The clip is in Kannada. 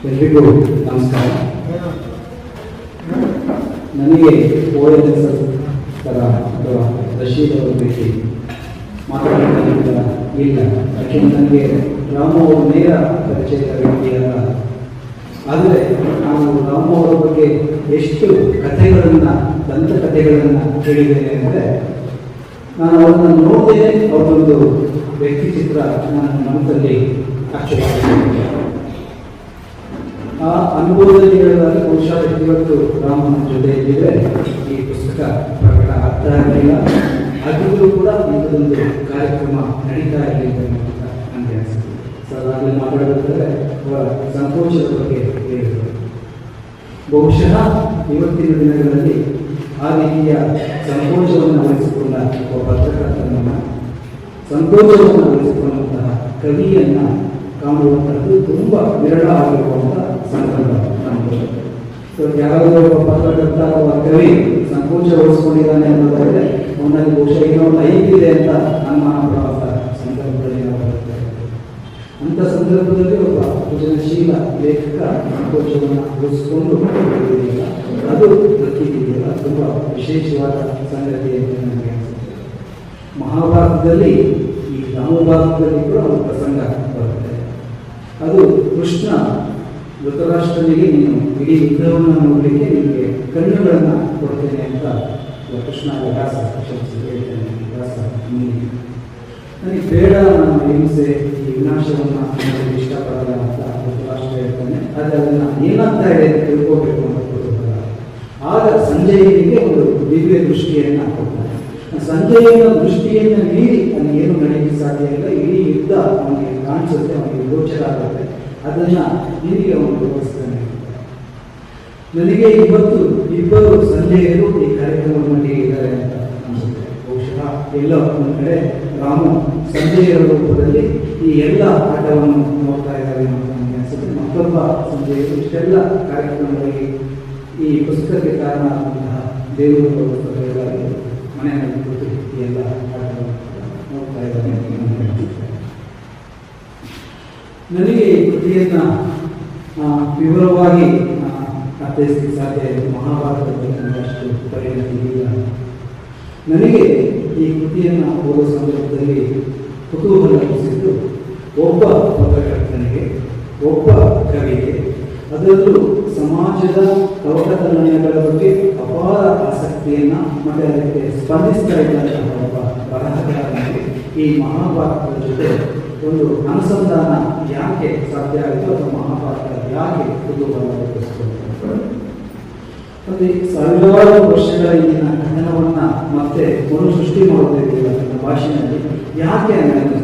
ಎಲ್ರಿಗೂ ನಮಸ್ಕಾರ. ನನಗೆ ONS ಥರ ಅಥವಾ ರಶೀದ್ ಅವರ ಭೇಟಿ ಮಾತಾಡೋದಕ್ಕಿಂತ ಇಲ್ಲ. ಯಾಕೆಂದರೆ ನನಗೆ ರಾಮು ಅವರು ನೇರ ಪರಿಚಯದ ವ್ಯಕ್ತಿಯಲ್ಲ. ಆದರೆ ನಾನು ರಾಮು ಅವರ ಬಗ್ಗೆ ಎಷ್ಟು ಕಥೆಗಳನ್ನು ದಂತಕಥೆಗಳನ್ನು ಕೇಳಿದ್ದೇನೆ ಅಂದರೆ, ನಾನು ಅವ್ರನ್ನ ನೋಡಿದ್ದೇನೆ. ಅವರೊಂದು ವ್ಯಕ್ತಿ ಚಿತ್ರ ನನ್ನ ಮನಸ್ಸಲ್ಲಿ ಆಶ್ಚರ್ಯ. ಆ ಅನುಭವದಲ್ಲಿ ಹೇಳೋದಾದ್ರೆ ಬಹುಶಃ ಇವತ್ತು ರಾಮನ ಜೊತೆ ಇದ್ದರೆ ಈ ಪುಸ್ತಕ ಪ್ರಕಟ ಆಗ್ತಾ ಇರಲಿಲ್ಲ. ಆಗಿದ್ರೂ ಕೂಡ ಇಂಥದೊಂದು ಕಾರ್ಯಕ್ರಮ ನಡೀತಾ ಇರಲಿಲ್ಲ ಅಂತ ನನಗೆ ಅನಿಸುತ್ತೆ. ಸರ್ ಆಗಲೇ ಮಾತಾಡೋದಾದರೆ ಅವರ ಸಂಕೋಚದ ಬಗ್ಗೆ ಹೇಳಿದರು. ಬಹುಶಃ ಇವತ್ತಿನ ದಿನಗಳಲ್ಲಿ ಆ ರೀತಿಯ ಸಂಕೋಚವನ್ನು ವಹಿಸಿಕೊಂಡ ಒಬ್ಬ ಪತ್ರಕರ್ತನನ್ನು, ಸಂಕೋಚವನ್ನು ವಹಿಸಿಕೊಂಡಂತಹ ಕವಿಯನ್ನು ಕಾಣುವಂಥದ್ದು ತುಂಬ ವಿರಳ ಆಗಿರುವಂಥ ಸಂದರ್ಭ ನಮ್ಮದು. ಸೊ ಯಾರಾದರೂ ಒಬ್ಬ ಪತ್ರಕರ್ತ ಅಥವಾ ಕವಿ ಸಂಕೋಚ ವಹಿಸ್ಕೊಂಡಿದ್ದಾನೆ ಅನ್ನೋದಾದರೆ ಅವನಲ್ಲಿ ಬಹುಶಃ ಏನೋ ಒಂದು ಐತಿದೆ ಅಂತ ಅನುಮಾನ ಪಡುವಂಥ ಸಂದರ್ಭದಲ್ಲಿ ನಾವು ಬರ್ತಾ ಇದ್ದೇವೆ. ಅಂಥ ಸಂದರ್ಭದಲ್ಲಿ ಒಬ್ಬ ಸೃಜನಶೀಲ ಲೇಖಕ ಸಂಕೋಚವನ್ನು ವಹಿಸಿಕೊಂಡು ಅದು ಪ್ರತಿದಿದೆಯಲ್ಲ ತುಂಬ ವಿಶೇಷವಾದ ಸಂಗತಿ ಅಂತ ನನಗೆ ಅನಿಸುತ್ತೆ. ಮಹಾಭಾರತದಲ್ಲಿ ಈ ರಾಮಭಾರತದಲ್ಲಿ ಕೂಡ ಒಂದು ಪ್ರಸಂಗ ಬರುತ್ತೆ. ಅದು ಕೃಷ್ಣ ಧೃತರಾಷ್ಟ್ರನಿಗೆ ನೀನು ಇಡೀ ಯುದ್ಧವನ್ನು ನೋಡಲಿಕ್ಕೆ ನಿಮಗೆ ಕಣ್ಣುಗಳನ್ನು ಕೊಡ್ತೇನೆ ಅಂತ ಕೃಷ್ಣ ವ್ಯಾಸ ಹೇಳ್ತೇನೆ. ವ್ಯಾಸ ನನಗೆ ಬೇಡ, ನಾನು ಹಿಂಸೆ ಈ ವಿನಾಶವನ್ನು ನನಗೆ ಇಷ್ಟಪಡಲ್ಲ ಅಂತ ಧೃತರಾಷ್ಟ್ರ ಹೇಳ್ತಾನೆ. ಆದರೆ ಅದನ್ನು ಏನಾಗ್ತಾ ಇದೆ ಅಂತ ತಿಳ್ಕೋಬೇಕು ಅಂತ ಕೊಡುತ್ತಲ್ಲ. ಆಗ ಸಂಜಯನಿಗೆ ಒಂದು ದಿವ್ಯ ದೃಷ್ಟಿಯನ್ನು ಕೊಡ್ತಾನೆ. ಸಂಜಯನ ದೃಷ್ಟಿಯನ್ನು ಮೀರಿ ಅಲ್ಲಿ ಏನು ನಡೆಯಲಿಕ್ಕೆ ಸಾಧ್ಯ ಇಲ್ಲ. ಇಡೀ ಯುದ್ಧ ಅವನಿಗೆ ಕಾಣಿಸುತ್ತೆ, ಅವನಿಗೆ ಗೋಚರ ಆಗುತ್ತೆ. ಅದನ್ನು ನಿನಗೆ ಅವನು ತೋರಿಸ್ತಾನೆ. ನನಗೆ ಇವತ್ತು ಇಬ್ಬರು ಸಂಜೆಯರು ಈ ಕಾರ್ಯಕ್ರಮದಲ್ಲಿ ಇದ್ದಾರೆ ಅಂತ ಅನಿಸುತ್ತೆ. ಬಹುಶಃ ಎಲ್ಲ ಒಂದು ಕಡೆ ರಾಮು ಸಂಜೆಯ ರೂಪದಲ್ಲಿ ಈ ಎಲ್ಲ ಆಟವನ್ನು ನೋಡ್ತಾ ಇದ್ದಾರೆ ಅಂತ ನನಗೆ ಅನಿಸುತ್ತೆ. ಮತ್ತೊಬ್ಬ ಸಂಜೆಯರು ಇಷ್ಟೆಲ್ಲ ಕಾರ್ಯಕ್ರಮಗಳಿಗೆ ಈ ಪುಸ್ತಕಕ್ಕೆ ಕಾರಣ ಆದಂತಹ ದೇವರು ಮನೆಯಲ್ಲಿ ಕೂತು ಈ ಎಲ್ಲ ಆಟವನ್ನು ನೋಡ್ತಾ ಇದ್ದಾರೆ ಅಂತ ನನಗೆ ಅನಿಸುತ್ತೆ. ನನಗೆ ಈ ಕೃತಿಯನ್ನು ವಿವರವಾಗಿ ಅರ್ಥೈಸಲಿಕ್ಕೆ ಸಾಧ್ಯ ಇದೆ. ಮಹಾಭಾರತದಲ್ಲಿ ನನಗಷ್ಟು ಪರಿಣತಿ ಇಲ್ಲ. ನನಗೆ ಈ ಕೃತಿಯನ್ನು ಓದುವ ಸಂದರ್ಭದಲ್ಲಿ ಕುತೂಹಲ ಹುಟ್ಟಿಸಿದ್ದು ಒಬ್ಬ ಪತ್ರಕರ್ತನಿಗೆ, ಒಬ್ಬ ಕವಿಗೆ, ಅದರಲ್ಲೂ ಸಮಾಜದ ಕವಟತನಗಳ ಬಗ್ಗೆ ಅಪಾರ ಆಸಕ್ತಿಯನ್ನು ಮತ್ತು ಅದಕ್ಕೆ ಸ್ಪಂದಿಸ್ತಾ ಇದ್ದಂತಹ ಒಬ್ಬ ಬರಹಗಾರನಿಗೆ ಈ ಮಹಾಭಾರತದ ಜೊತೆ ಒಂದು ಅನುಸಂಧಾನ ಯಾಕೆ ಸಾಧ್ಯ ಆಯಿತು ಅಥವಾ ಮಹಾಭಾರತ ಯಾಕೆ ಕುತೂಹಲ ಹುಟ್ಟಿಸ್ಕೊಂಡು ಅಂದರೆ ಸಾವಿರಾರು ವರ್ಷಗಳ ಹಿಂದಿನ ಕಥನವನ್ನು ಮತ್ತೆ ಮರು ಸೃಷ್ಟಿ ಮಾಡೋದಿಲ್ಲ ನನ್ನ ಭಾಷೆಯಲ್ಲಿ ಯಾಕೆ ಅನ್ನಿಸ್ತು.